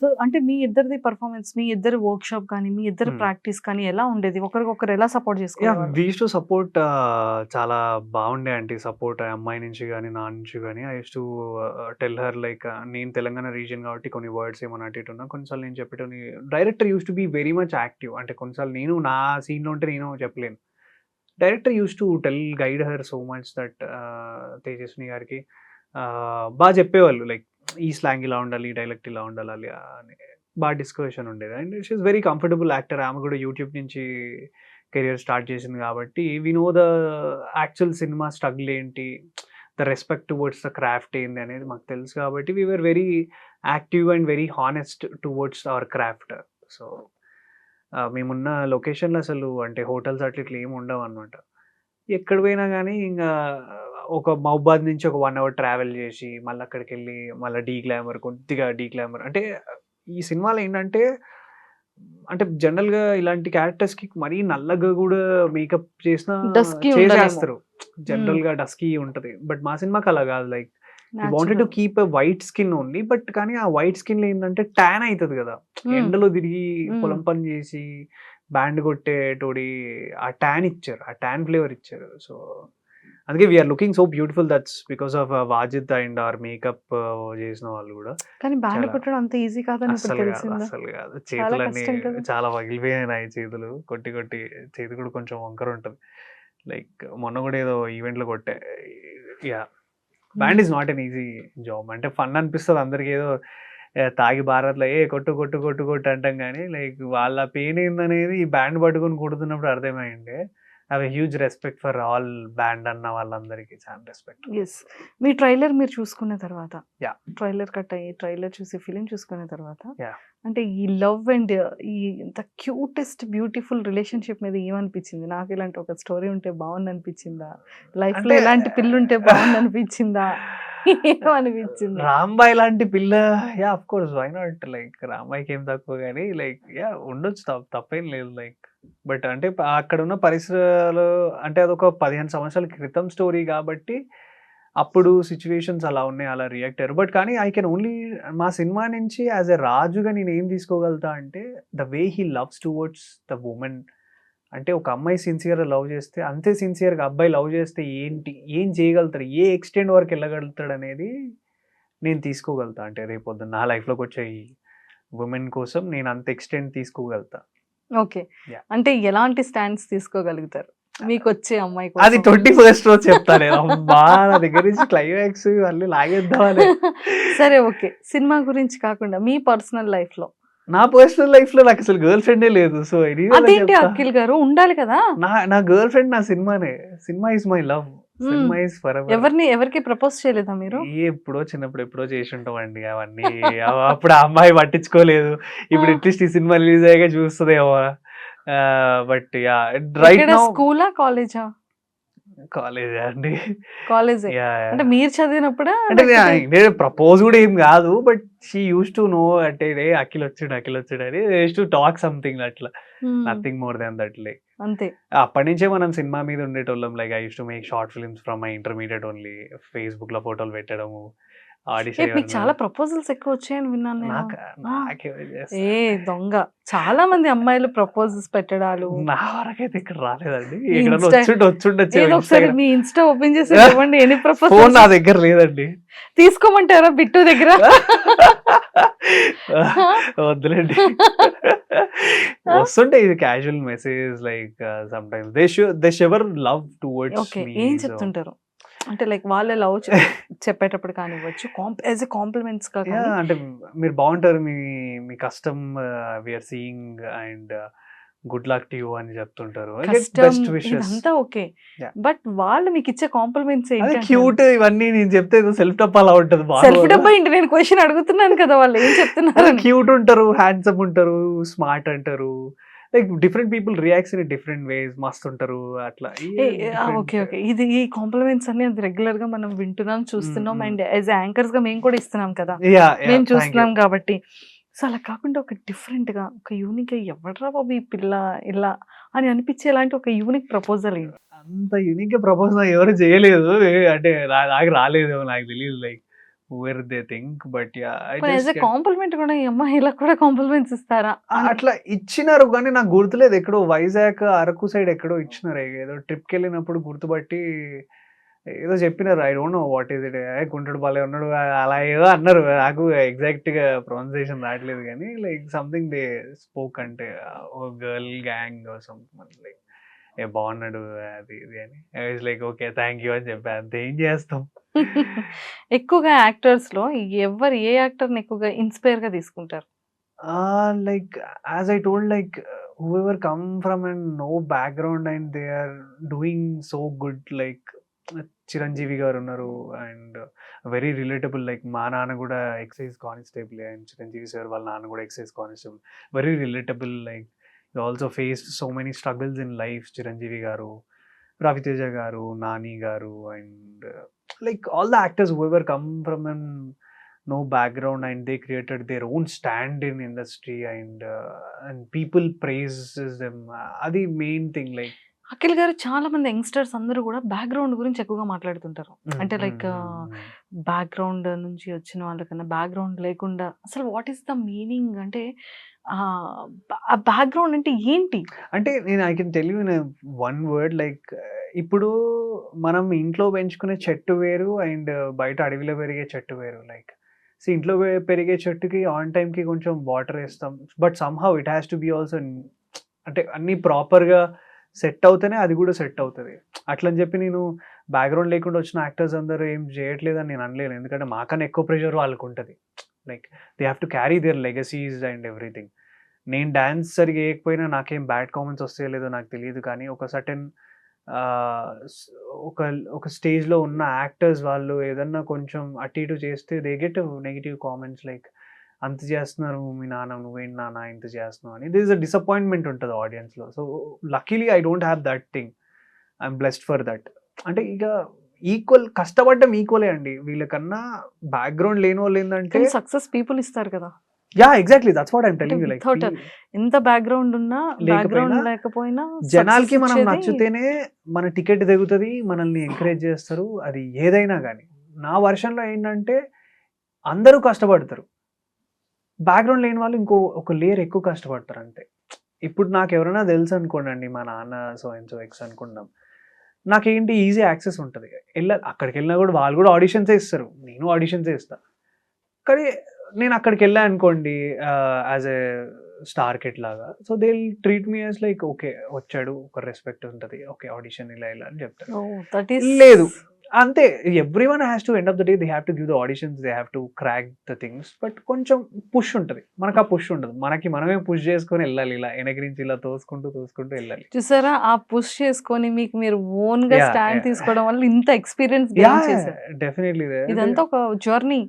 సో అంటే మీ ఇద్దరిది పర్ఫార్మెన్స్, మీ ఇద్దరు వర్క్ షాప్ కానీ, మీ ఇద్దరు ప్రాక్టీస్ కానీ ఎలా ఉండేది? ఒకరికొకరు ఎలా సపోర్ట్ చేసుకునేవారు? వీ యూజ్డ్ టు సపోర్ట్ చాలా బాగుండే అండి సపోర్ట్ అమ్మాయి నుంచి గానీ, నా నుంచి గానీ. I used to tell her like నేను తెలంగాణ రీజియన్ కాబట్టి కొన్ని వర్డ్స్ ఏమన్నా అటు ఇటు ఉన్నా కొన్నిసార్లు నేను చెప్పేటోని. Director used to be very much active. అంటే కొన్నిసార్లు నేను నా సీన్‌లో ఉంటే నేను చెప్పలేను. Director used to guide her so much that Tejaswini గారికి బాగా చెప్పేవాళ్ళు. లైక్ ఈ స్లాంగ్ ఇలా ఉండాలి, ఈ డైలెక్ట్ ఇలా ఉండాలి అని బాగా డిస్కషన్ ఉండేది. And she is very comfortable actor. ఆమె కూడా యూట్యూబ్ నుంచి కెరియర్ స్టార్ట్ చేసింది కాబట్టి వి నో ద యాక్చువల్ సినిమా స్ట్రగుల్ ఏంటి, the respect towards the craft ఏంది అనేది మాకు తెలుసు కాబట్టి we were very active and very honest towards our craft. So మేమున్న లొకేషన్‌లో అసలు అంటే హోటల్స్ అట్లా ఇట్లా ఏమి ఉండవు అనమాట. ఎక్కడ పోయినా గానీ ఇంగా ఒక మహబూబాద్ నుంచి ఒక 1 అవర్ ట్రావెల్ చేసి మళ్ళీ అక్కడికెళ్ళి మళ్ళీ కొద్దిగా డీగ్లామర్ అంటే ఈ సినిమాలో ఏంటంటే అంటే జనరల్‌గా ఇలాంటి క్యారెక్టర్స్‌కి మరీ నల్లగా కూడా మేకప్ చేసినా Dusky ఉండాలేమో. చేసేస్తారు. జనరల్‌గా డస్కీ ఉంటది. బట్ మా సినిమాకి అలా కాదు. Like he wanted to keep a white skin only. But కానీ ఆ వైట్ స్కిన్‌లో ఏంటంటే టాన్ అయితది కదా! ఎండలో తిరిగి పొలం పని చేసి బ్యాండ్ కొట్టేటోడి ఆ టాన్ ఇచ్చారు. ఆ టాన్ ఫ్లేవర్ ఇచ్చారు. సో అందుకే we are looking so beautiful. That's because of Wajid and our makeup చేసిన వాళ్ళు కూడా. కానీ బ్యాండ్ చాలా కొట్టడం అంత ఈజీ కాదని ఇప్పుడు అస్సలు కాదు, తెలిసిందా? అస్సలు కాదు. చాలా చేతులన్నీ కష్టం కదా. చాలా పగిలిపోయాయి నాయి చేతులు. కొట్టి కొట్టి చేతి కూడా కొంచెం వంకర ఉంటది. లైక్ మొన్న కూడా ఏదో ఈవెంట్‌లో కొట్టా. Yeah! Band is not an easy job. అంటే ఫన్ అనిపిస్తది అందరికి. ఏదో తాగి బారాత్‌లో కొట్టు కొట్టు కొట్టు కొట్టు అంటాం కానీ లైక్ వాళ్ళ పెయిన్ ఏందనేది ఈ బ్యాండ్ పట్టుకొని కొడుతున్నప్పుడు అర్థమైండే. I have a huge respect for all band అన్న వాళ్ళందరికీ. చాలా రెస్పెక్ట్. యెస్. మీ ట్రైలర్ మీరు చూసుకున్న తర్వాత, యాహ్! ట్రైలర్ కట్ అయ్యి ట్రైలర్ చూసి ఫిలిం చూసుకున్న తర్వాత యాహ్! అంటే ఈ లవ్ అండ్ ఈ ఇంత క్యూటెస్ట్ బ్యూటిఫుల్ రిలేషన్‌షిప్ మీద ఏమనిపించింది? నాకు ఇలాంటి ఒక స్టోరీ ఉంటే బాగుందనిపించిందా? లైఫ్‌లో అంటే ఇలాంటి పిల్లుంటే బాగుందనిపించిందా? ఏమనిపించింది? రాంబాయ్ లాంటి పిల్ల yeah! Of course why not. Like రాంబాయ్‌కి ఏం తక్కువ గానీ లైక్ యాహ్! ఉండొచ్చు తప్పేం లేదు. లైక్ బట్ అంటే అక్కడున్న పరిసరాలు అంటే అదొక 15 సంవత్సరాల క్రితం స్టోరీ కాబట్టి అప్పుడు సిట్యుయేషన్స్ అలా ఉన్నాయి. అలా రియాక్ట్ అయ్యారు. బట్ కానీ ఐ కెన్ ఓన్లీ మా సినిమా నుంచి యాస్ ఎ రాజుగా నేనేం తీసుకోగలుగుతా అంటే the way he loves towards the women. అంటే ఒక అమ్మాయి సిన్సియర్‌గా లవ్ చేస్తే అంతే సిన్సియర్‌గా అబ్బాయి లవ్ చేస్తే ఏంటి? ఏం చేయగలుగుతాడు? ఏ ఎక్స్‌టెంట్ వరకు వెళ్ళగలుగుతాడనేది నేను తీసుకోగలుగుతా. అంటే రేపొద్దున నా లైఫ్‌లోకొచ్చే ఈ వుమెన్ కోసం నేను అంత ఎక్స్‌టెంట్ తీసుకోగలుగుతా. ఓకే. యాహ్! అంటే ఎలాంటి స్టాండ్స్ తీసుకోగలుగుతారు? మీకొచ్చే అమ్మాయి అది కోసం? 21st రోజు చెప్తా నేను. అమ్మా! నా దగ్గర నుంచి క్లైమాక్స్ మళ్ళీ లాగేద్దామని. సరే ఓకే. సినిమా గురించి కాకుండా మీ పర్సనల్ లైఫ్‌లో నా పర్సనల్ లైఫ్‌లో నాకసలు గర్ల్ ఫ్రెండే లేదు. సో ఎనీవేలా అదేంటి చెప్తా. అఖిల్ గారు ఉండాలి కదా! నా గర్ల్ ఫ్రెండ్ నా సినిమానే. Cinema is my love. Cinema is forever. ఎవరికి ప్రపోజ్ చేయలేదా మీరు? ఎప్పుడో చిన్నప్పుడు ఎప్పుడో చేసుంటామండి అవన్నీ. అప్పుడు ఆ అమ్మాయి పట్టించుకోలేదు. ఇప్పుడు అట్లీస్ట్ ఈ సినిమా రిలీజ్ అయ్యాక చూస్తదేమో. బట్ యా రైట్ నౌ స్కూలా కాలేజా? కాలేజ్ అండి. కాలేజే. Yeah, అంటే yeah. మీరు చదివినప్పుడా? అంటే నేను ప్రపోజ్ కూడా ఏం కాదు, but she use to know అంటే అఖిల్ వచ్చాడు అని యూస్ టు టాక్ సంథింగ్ అట్లా, nothing more than that. Like అంతే. అప్పటి నుంచే మనం సినిమా మీద ఉండేటోళ్ళం. Like I use to make short films from my intermediate only. Facebook లో ఫోటోలు పెట్టడము, ఆడిషన్. మీకు చాలా ప్రపోజల్స్ ఎక్కువ వచ్చాయని విన్నాను నేను. నాకే ఏ దొంగ, చాలా మంది అమ్మాయిలు ప్రపోజల్స్ పెట్టడాలు. నా వరకైతే ఇక్కడ రాలేదండి. ఈ ఎక్కడన్నా ఏదో ఒకసారి వచ్చుండొచ్చు. మీ ఇన్స్టా ఓపెన్ చేసి ఇవ్వండి ఎన్ని ఫోన్ ప్రపోజల్స్. నా దగ్గర లేదండి. తీసుకోమంటారా బిట్టు దగ్గర? వద్దులేండి. వస్తుంటే ఇది casual message like sometimes they shower love towards okay, మీ. ఏం చెప్తుంటారు అంటే లైక్ వాళ్ళే లవ్ చెప్పేటప్పుడు కానివ్వచ్చు, యాజ్ ఎ కాంప్లిమెంట్స్ గా కానీ. అంటే మీరు బాగుంటారు, మీ కష్టం we are seeing and good luck to you అని చెప్తుంటారు. కష్టం బెస్ట్ విషెస్ ఇదంతా ఓకే, Yeah. బట్ వాళ్ళు మీకు ఇచ్చే కాంప్లిమెంట్స్ అదే ఏంటి? క్యూట్ ఇవన్నీ నేను చెప్తే సెల్ఫ్ డబ్బా అలా ఉంటది. సెల్ఫ్ డబ్బా ఏంటి? నేను క్వశ్చన్ అడుగుతున్నాను కదా, వాళ్ళు ఏం చెప్తున్నారు? క్యూట్ ఉంటారు, హ్యాండ్సమ్ ఉంటారు, స్మార్ట్ అంటారు. Like different people reacts in different ways. మస్తు ఉంటారు అట్లా. ఓకే ఓకే, ఇది ఈ కాంప్లిమెంట్స్ అన్ని రెగ్యులర్ గా మనం వింటున్నాం, చూస్తున్నాం, అండ్ యాజ్ యాంకర్స్ గా మేము కూడా ఇస్తున్నాం కదా, మేము చూస్తున్నాం కాబట్టి. సో అలా కాకుండా ఒక డిఫరెంట్ గా, ఒక యూనిక్ గా, ఎవడ్రా బాబు ఈ పిల్ల ఇలా అని అనిపించేలాంటి ఒక యూనిక్ ప్రపోజల్ ఏంటి? అంత యూనిక్ గా ప్రపోజల్ ఎవరు చేయలేదు. అంటే నాకు రాలేదు, నాకు తెలియదు. Like where they think, but as a compliment కూడా ఈ అమ్మాయి ఇలా కూడా కాంప్లిమెంట్స్ ఇస్తారా? అట్లా ఇచ్చినారు కానీ నాకు గుర్తులేదు. ఎక్కడో వైజాగ్ అరకు సైడ్ ఎక్కడో ఇచ్చినారు. ఏదో ట్రిప్కి వెళ్ళినప్పుడు గుర్తుపట్టి ఏదో చెప్పినారు. I don't know what is it. గుంటడు బాలే ఉన్నాడు అలా ఏదో అన్నారు. నాకు ఎగ్జాక్ట్ గా ప్రొనౌన్సియేషన్ రావట్లేదు కానీ లైక్ సంథింగ్ దే స్పోక్. అంటే ఓ గర్ల్ గ్యాంగ్ సంథింగ్ లైక్ బాగున్నాడు అది ఇది అని. లైక్ ఓకే థ్యాంక్ యూ అని చెప్పి అంతే. ఏం చేస్తాం. ఎక్కువగా యాక్టర్స్ లో ఎవరు ఏ యాక్టర్ ని ఎక్కువగా ఇన్స్పైర్ గా తీసుకుంటారు? Like as I told, like whoever come from and no background and they are doing so good, like Chiranjeevi గారు ఉన్నారు అండ్ వెరీ రిలేటబుల్. లైక్ మా నాన్న కూడా excise constable and Chiranjeevi sir వాళ్ళ నాన్న కూడా excise constable. Very relatable. Like also faced so many struggles in life. Chiranjeevi garu, Ravi Teja garu, Nani garu, and like all the actors whoever come from an no background and they created their own stand in industry and people praises them. Adi main thing. Like Akhil గారు, చాలా మంది youngsters అందరూ కూడా background గురించి ఎక్కువగా మాట్లాడుతుంటారు. అంటే like background నుంచి వచ్చిన వాళ్ళకన్నా బ్యాక్గ్రౌండ్ లేకుండా అసలు వాట్ ఈస్ ద మీనింగ్, అంటే ఆ బ్యాక్గ్రౌండ్ అంటే ఏంటి? అంటే నేను I can tell you in one word. Like ఇప్పుడు మనం ఇంట్లో పెంచుకునే చెట్టు వేరు అండ్ బయట అడవిలో పెరిగే చెట్టు వేరు. లైక్ ఇంట్లో పెరిగే చెట్టుకి ఆన్ టైంకి కొంచెం వాటర్ వేస్తాం, but somehow it has to be also, అంటే అన్నీ ప్రాపర్గా సెట్ అవుతేనే అది కూడా సెట్ అవుతుంది. అట్లని చెప్పి నేను బ్యాక్గ్రౌండ్ లేకుండా వచ్చిన యాక్టర్స్ అందరూ ఏం చేయట్లేదని నేను అనలేను. ఎందుకంటే మాకన్నా ఎక్కువ ప్రెషర్ వాళ్ళకు ఉంటుంది. Like they have to carry their legacies and everything. నేను డ్యాన్స్ సరిగా వేయకపోయినా నాకేం బ్యాడ్ కామెంట్స్ వస్తాయో లేదో నాకు తెలియదు, కానీ ఒక సర్టెన్ ఒక స్టేజ్లో ఉన్న యాక్టర్స్ వాళ్ళు ఏదన్నా కొంచెం అటు ఇటు చేస్తే they get negative comments. Like అంత చేస్తున్నారు మీ నాన్న, నువ్వేంటి నాన్న ఇంత చేస్తున్నావు అని. దిస్ ఇస్ అ డిసప్పాయింట్మెంట్ ఉంటుంది ఆడియన్స్లో. So luckily I don't have that thing. I'm blessed for that. అంటే ఇక ఈక్వల్ కష్టపడ్డం ఈక్వలే అండి. వీళ్ళకన్నా బ్యాక్గ్రౌండ్ లేని వాళ్ళు ఏంటంటే సక్సెస్ పీపుల్ ఇస్తారు కదా. Yeah exactly, that's what I'm telling you. Like ఎంత బ్యాక్గ్రౌండ్ ఉన్నా బ్యాక్గ్రౌండ్ లేకపోయినా జనాలకి మనం నచ్చితేనే మన టికెట్ దిగుతుంది, మనల్ని ఎంకరేజ్ చేస్తారు. అది ఏదైనా కానీ నా వర్షన్లో ఏంటంటే అందరూ కష్టపడతారు, బ్యాక్గ్రౌండ్ లేని వాళ్ళు ఒక లేయర్ ఎక్కువ కష్టపడతారు అంతే. ఇప్పుడు నాకు ఎవరైనా తెలుసు అనుకోండి, మా నాన్న సో అండ్ సో ఎక్స్ అనుకున్నాం, నాకేంటి ఈజీ యాక్సెస్ ఉంటుంది. అక్కడికి వెళ్ళినా కూడా వాళ్ళు కూడా ఆడిషన్సే ఇస్తారు, నేను ఆడిషన్సే ఇస్తాను. కానీ నేను అక్కడికి వెళ్ళాను అనుకోండి యాజ్ ఎ స్టార్ కిడ్ లాగా, so they will treat me as like okay వచ్చాడు, ఒక రెస్పెక్ట్ ఉంటుంది, ఓకే ఆడిషన్ ఇలా ఇలా అని చెప్తారు. లేదు అంతే, every one has to end of the day they have to give the auditions, they have to crack the things. But కొంచెం పుష్ ఉంటుంది, మనకు ఆ పుష్ ఉండదు. మనమే పుష్ చేసుకొని వెళ్ళాలి, ఇలా వెనకరించి ఇలా తోసుకుంటూ వెళ్ళాలి. చూసారా, ఆ పుష్ చేసుకొని మీకు మీరు ఓన్ గా స్టాండ్ తీసుకోవడం వల్ల ఇంత ఎక్స్పీరియన్స్ గెయిన్ చేశారు. డెఫినెట్లీ ఇదంతా ఒక జర్నీ,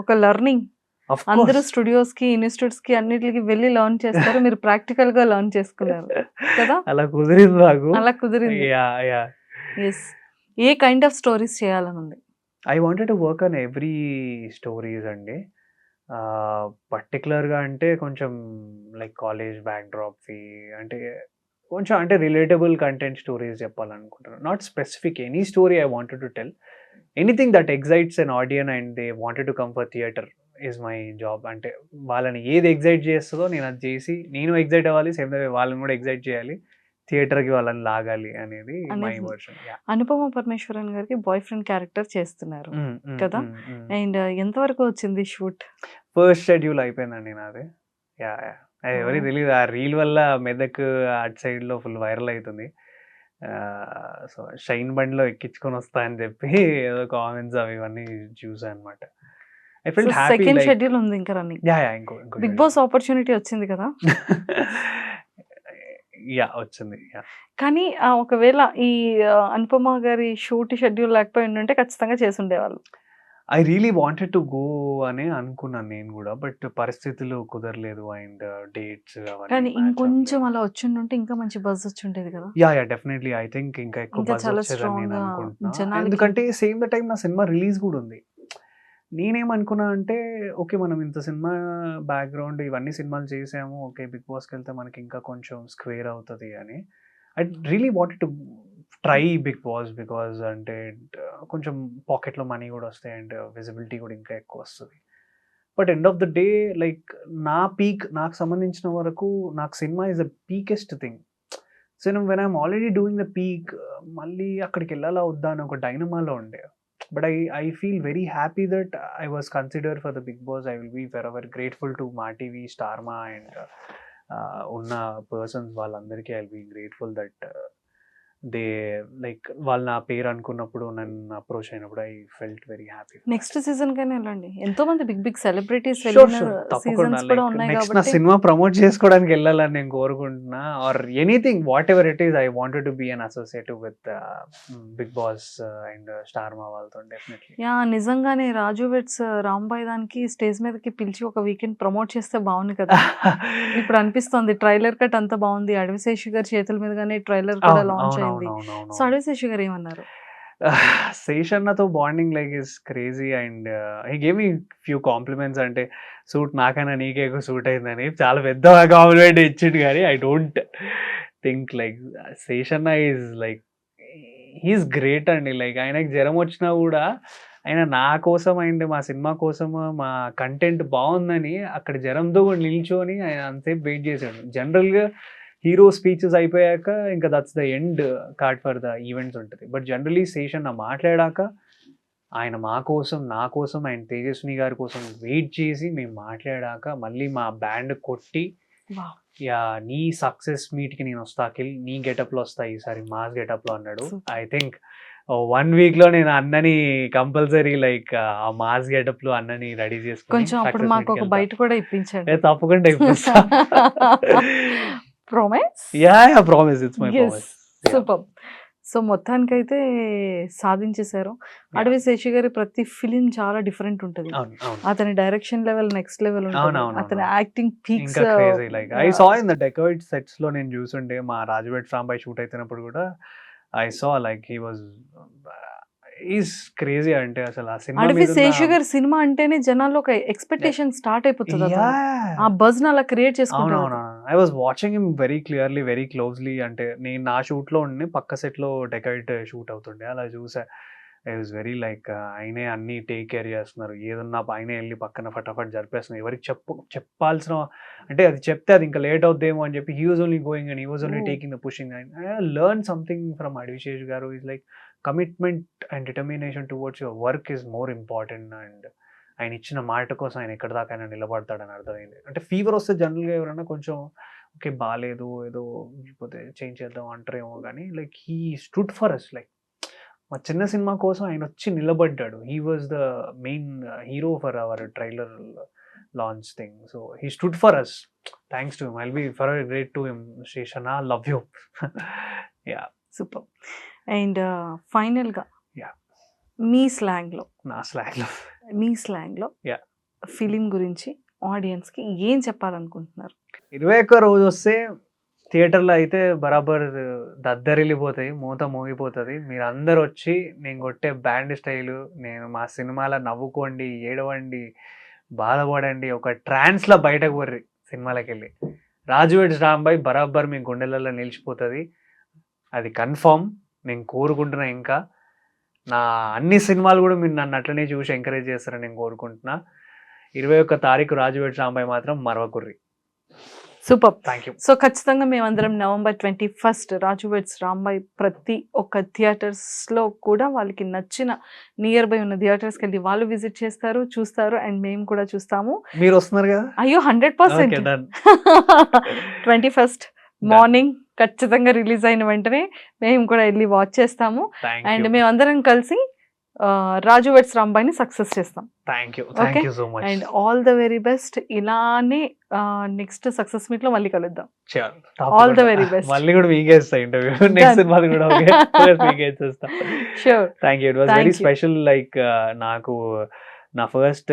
ఒక లెర్నింగ్. Of అందరూ course. స్టూడియోస్ కి ఇన్స్టిట్యూట్స్ కి అన్నిటికి వెళ్ళి లర్న్ చేస్తారు, మీరు ప్రాక్టికల్ గా లర్న్ చేసుకున్నారు కదా. అలా కుదిరింది నాకు. అలా కుదిరింది. Yeah yes. ఏ కైండ్ ఆఫ్ స్టోరీస్ చేయాలని ఉంది? I wanted to work on every stories అండి. పర్టికులర్గా అంటే కొంచెం లైక్ కాలేజ్ బ్యాక్డ్రాప్వి, అంటే కొంచెం అంటే రిలేటబుల్ కంటెంట్ స్టోరీస్ చెప్పాలనుకుంటున్నాను. Not specific any story I wanted to tell, anything that excites an audience and they wanted to come for theatre is my job. అంటే వాళ్ళని ఏది ఎగ్జైట్ చేస్తుందో నేను అది చేసి నేను ఎగ్జైట్ అవ్వాలి, సేమ్ వే వాళ్ళని కూడా ఎగ్జైట్ చేయాలి, థియేటర్కి వాళ్ళని లాగాలి అనేది మై అనేది. వర్షన్. అనుపమ పరమేశ్వరన్ గారికి బాయ్ ఫ్రెండ్ క్యారెక్టర్ చేస్తున్నారు కదా. అండ్ ఎంతవరకు వచ్చింది షూట్? ఫస్ట్ షెడ్యూల్ అయిపోయిందండి నాది. యా అది ఎవరికి Wow. తెలియదు, ఆ రీల్ వల్ల మెదక్ అటు సైడ్లో ఫుల్ వైరల్ అవుతుంది. సో షైన్ బండిలో ఎక్కించుకొని వస్తా అని చెప్పి ఏదో కామెంట్స్ అవి ఇవన్నీ చూసాను అనమాట. I felt happy. Second schedule ఉంది ఇంకా రన్నింగ్. యా ఇంకో బిగ్ బాస్ ఆపర్చునిటీ వచ్చింది కదా. యా వచ్చింది. యా కానీ ఒకవేళ ఈ అనుపమ గారి షూట్ షెడ్యూల్ లేకపోయి ఉంటే ఖచ్చితంగా చేసి ఉండేవాళ్ళు. I really wanted to go అని అనుకున్నాను నేను కూడా, బట్ పరిస్థితులు కుదరలేదు అండ్ డేట్స్ కానీ ఇంకొంచెం అలా వచ్చిండుంటే ఇంకా మంచి బజ్ వచ్చి ఉండేది కదా. యా డెఫినెట్లీ ఐ థింక్ ఇంకా ఎక్కువ ఇంకా బuzz చాలా వచ్చేదని నేను strong గా అనుకుంటున్నా. జనాలకి- ఎందుకంటే సేమ్ ద టైం నా సినిమా రిలీజ్ కూడా ఉంది. నేనేమనుకున్నా అంటే ఓకే మనం ఇంత సినిమా బ్యాక్గ్రౌండ్ ఇవన్నీ సినిమాలు చేసాము, ఓకే బిగ్ బాస్కి వెళ్తే మనకి ఇంకా కొంచెం స్క్వేర్ అవుతుంది అని. I really wanted to try Bigg Boss because అంటే కొంచెం పాకెట్లో మనీ కూడా వస్తాయి అండ్ విజిబిలిటీ కూడా ఇంకా ఎక్కువ వస్తుంది. But end of the day like నా పీక్ నాకు సంబంధించిన వరకు నాకు సినిమా is the peakest thing. So when I'm already doing the peak, మళ్ళీ అక్కడికి వెళ్ళాలా వద్దా అని ఒక డైనమాలో ఉండే. But I feel very happy that I was considered for the Big Boss. I will be forever grateful to Ma TV, Starma and Unna persons వాళ్ళందరికీ I'll be grateful that they like వాళ్ళు నా పేరు అనుకున్నప్పుడు నన్ను approach అయినప్పుడు I felt very happy. Next season కైనా వెళ్ళండి. ఎంతో మంది బిగ్ బిగ్ సెలబ్రిటీస్ తప్పకుండా సీజన్స్ కూడా ఉన్నాయి నెక్స్ట్ నా కాబట్టి సినిమా ప్రమోట్ చేసుకోవడానికి వెళ్ళాలని నేను కోరుకుంటున్నా. Or anything whatever it is, I wanted to be an associative with Bigg Boss and Star Maa వాళ్ళతో డెఫినెట్లీ. యా నిజంగానే రాజు వెట్స్ రాంబాయ్ దానికి స్టేజ్ మీదకి పిలిచి ఒక వీకెండ్ ప్రమోట్ చేస్తే బాగుంది కదా. ఇప్పుడు అనిపిస్తుంది ట్రైలర్ కట్ అంత బాగుంది, అడవిశేషి గారి చేతుల మీదగానే ట్రైలర్ కూడా లాంచ్ అయింది. సో అడవిశేషి గారు ఏమన్నారు? శేషన్నతో bonding like is crazy and he gave me few compliments. అంటే సూట్ నాకైనా నీకే సూట్ అయిందని చాలా పెద్ద కాంప్లిమెంట్ ఇచ్చిండు. కానీ I don't think like Seshanna is like he's great అండి. లైక్ ఆయనకి జ్వరం వచ్చినా కూడా ఆయన నా కోసం అండ్ మా సినిమా కోసం మా కంటెంట్ బాగుందని అక్కడ జ్వరంతో కూడా నిల్చొని ఆయన అంతసేపు వెయిట్ చేశాడు. జనరల్గా హీరో స్పీచెస్ అయిపోయాక ఇంకా that's the end card for the events ఉంటుంది. బట్ జనరలీ శేషన్న మాట్లాడాక ఆయన మా కోసం నా కోసం ఆయన తేజస్విని గారి కోసం వెయిట్ చేసి మేము మాట్లాడాక మళ్ళీ మా బ్యాండ్ కొట్టి Wow. యా నీ సక్సెస్ మీట్కి నేను వస్తా అఖిల్, నీ గెటప్లో వస్తా ఈసారి మాస్ గెటప్లో అన్నాడు. Super. ఐ థింక్ 1 వీక్లో నేను అన్నని కంపల్సరీ లైక్ ఆ మాస్ గెటప్లో అన్నని రెడీ చేసుకుని కొంచెం అప్పుడు success మాకు meet ఒక కి వెళ్తా. బయట కూడా ఇప్పించండి. తప్పకుండా ఇప్పిస్తా. Promise? Yeah promise, it's my promise. Super. So మొత్తానికైతే సాధించేశారు. అడవి శేషి గారి ప్రతి ఫిలిం చాలా డిఫరెంట్ ఉంటుంది. అవును అవును అతని డైరెక్షన్ లెవెల్ నెక్స్ట్ లెవెల్ ఉంటుంది. అవునవును. అతని యాక్టింగ్ పీక్స్. ఇంకా crazy like I saw in the dacoit sets లో నేను చూసుండే మా రాజువేట్ సాంబాయ్ షూట్ అయినప్పుడు కూడా I saw like he was is crazy. అంటే అసలు ఆ సినిమా అడవి మీద శేషి గారి సినిమా అంటేనే జనాల్లో ఒక ఎక్స్పెక్టేషన్ స్టార్ట్ అయిపోతుంది. అతను ఆ బజ్ ను అలా క్రియేట్ చేసుకుంటారు. అవునవును. I was watching him very clearly, very closely. అంటే నేను నా షూట్ లో ఉండి పక్క సెట్ లో డెకాయిడ్ షూట్ అవుతుండే, అలా చూసా. ఐ వాజ్ వెరీ లైక్ ఆయనే అన్ని టేక్ కేర్ చేస్తున్నారు, ఏదన్నా ఆయనే వెళ్ళి పక్కన ఫటాఫట్ జరిపేస్తున్నారు. ఎవరికి చెప్పాల్సిన అంటే అది చెప్తే అది ఇంకా లేట్ అవుద్దేమో అని చెప్పి he was only going and he was only taking the pushing. I learn something from Adivi Sesh గారు. Is like commitment and determination towards your work is more important. And ఆయన ఇచ్చిన మాట కోసం ఆయన ఎక్కడి దాకా ఆయన నిలబడతాడని అర్థమైంది. అంటే ఫీవర్ వస్తే జనరల్గా ఎవరైనా కొంచెం ఓకే బాగాలేదు ఏదో లేకపోతే చేంజ్ చేద్దాం అంటారేమో, కానీ like he stood for us. Like మా చిన్న సినిమా కోసం ఆయన వచ్చి నిలబడ్డాడు. He was the main hero for our trailer launch thing. So he stood for us. Thanks to him. I'll be for great to him. Sheshanna, love you. Yeah super. And final గా Yeah. మీ slang లో నా slang లో మీ slang లో Yeah. Film గురించి audience కి ఏం చెప్పాలనుకుంటున్నారు? 21 రోజు వస్తే థియేటర్లో అయితే బరాబర్ దద్దరిల్లిపోతాయి, మూత మోగిపోతుంది. మీరు అందరు వచ్చి నేను కొట్టే బ్యాండ్ స్టైలు, నేను మా సినిమాలో నవ్వుకోండి, ఏడవండి, బాధపడండి, ఒక ట్రాన్స్లో బయటకు పోర్రి. సినిమాలకు వెళ్ళి రాజు వెడ్స్ రాంబాయ్ బరాబర్ మీ గుండెలలో నిలిచిపోతుంది, అది కన్ఫామ్. నేను కోరుకుంటున్నా. ఇంకా నా అన్ని సినిమాలు కూడా మీరు నన్ను అట్లనే చూసి ఎంకరేజ్ చేస్తారని నేను కోరుకుంటున్నా. 21 తారీఖు రాజు వెడ్స్ రాంబాయ్ మాత్రం మరవకుర్రి. సూపర్. Thank you. సో ఖచ్చితంగా మేమందరం November 21 రాజు వెడ్స్ రాంబాయ్ ప్రతి ఒక్క థియేటర్స్ లో కూడా వాళ్ళకి నచ్చిన నియర్ బై ఉన్న థియేటర్స్కి వెళ్ళి వాళ్ళు విజిట్ చేస్తారు, చూస్తారు, అండ్ మేము కూడా చూస్తాము. మీరు వస్తున్నారు కదా? అయ్యో 100%. Okay, done. 21 మార్నింగ్ ఖచ్చితంగా రిలీజ్ అయిన వెంటనే మేము కూడా వెళ్ళి వాచ్ చేస్తాము. Thank and you. మేమందరం కలిసి రాజు వెడ్స్ రాంబాయ్ని సక్సెస్ చేస్తాం. Thank you. Thank Okay. you so much. And all the very best. ఇలానే నెక్స్ట్ సక్సెస్ మీట్ లో మళ్ళీ కలుద్దాం. Sure. All the very best. మళ్ళీ కూడా వీకేస్తా ఇంటర్వ్యూ. నెక్స్ట్ సినిమా కూడా వీకేస్తా. Sure. Thank you. It was Thank very you. Special. Like నాకు నా ఫస్ట్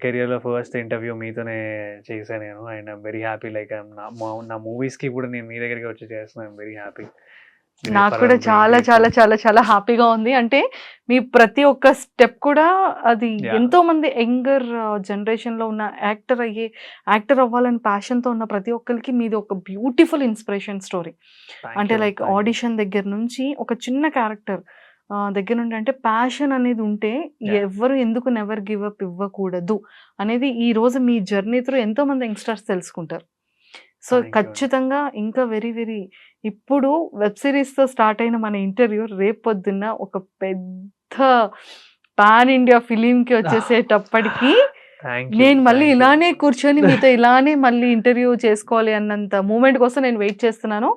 కెరియర్లో ఫస్ట్ ఇంటర్వ్యూ మీతోనే చేశాను నేను. And I'm very happy. Like నా మూవీస్కి కూడా నేను మీ దగ్గరికి వచ్చి చేస్తున్నాను. I'm very happy. నాకు కూడా చాలా చాలా చాలా చాలా హ్యాపీగా ఉంది. అంటే మీ ప్రతి ఒక్క స్టెప్ కూడా అది Yeah. ఎంతో మంది యంగర్ జనరేషన్ లో ఉన్న యాక్టర్ అవ్వాలని ప్యాషన్ తో ఉన్న ప్రతి ఒక్కరికి మీది ఒక బ్యూటిఫుల్ ఇన్స్పిరేషన్ స్టోరీ. అంటే లైక్ ఆడిషన్ దగ్గర నుంచి ఒక చిన్న క్యారెక్టర్ దగ్గర నుండి, అంటే ప్యాషన్ అనేది ఉంటే Yeah. ఎవరు ఎందుకు నెవర్ గివ్ అప్ ఇవ్వకూడదు అనేది ఈ రోజు మీ జర్నీ త్రూ ఎంతో మంది యంగ్స్టర్స్ తెలుసుకుంటారు. So Thank you. ఖచ్చితంగా ఇంకా వెరీ వెరీ ఇప్పుడు వెబ్ సిరీస్తో స్టార్ట్ అయిన మన ఇంటర్వ్యూ రేపు పొద్దున్న ఒక పెద్ద పాన్ ఇండియా ఫిలింకి వచ్చేసేటప్పటికి నేను మళ్ళీ ఇలానే కూర్చొని మీతో ఇలానే మళ్ళీ ఇంటర్వ్యూ చేసుకోవాలి అన్నంత మూమెంట్ కోసం నేను వెయిట్ చేస్తున్నాను.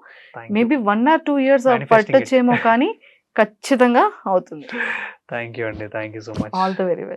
Maybe 1 or 2 years Manifesting it. పట్టొచ్చేమో కానీ ఖచ్చితంగా అవుతుంది. థ్యాంక్ యూ అండి. Thank you so much. All the very best.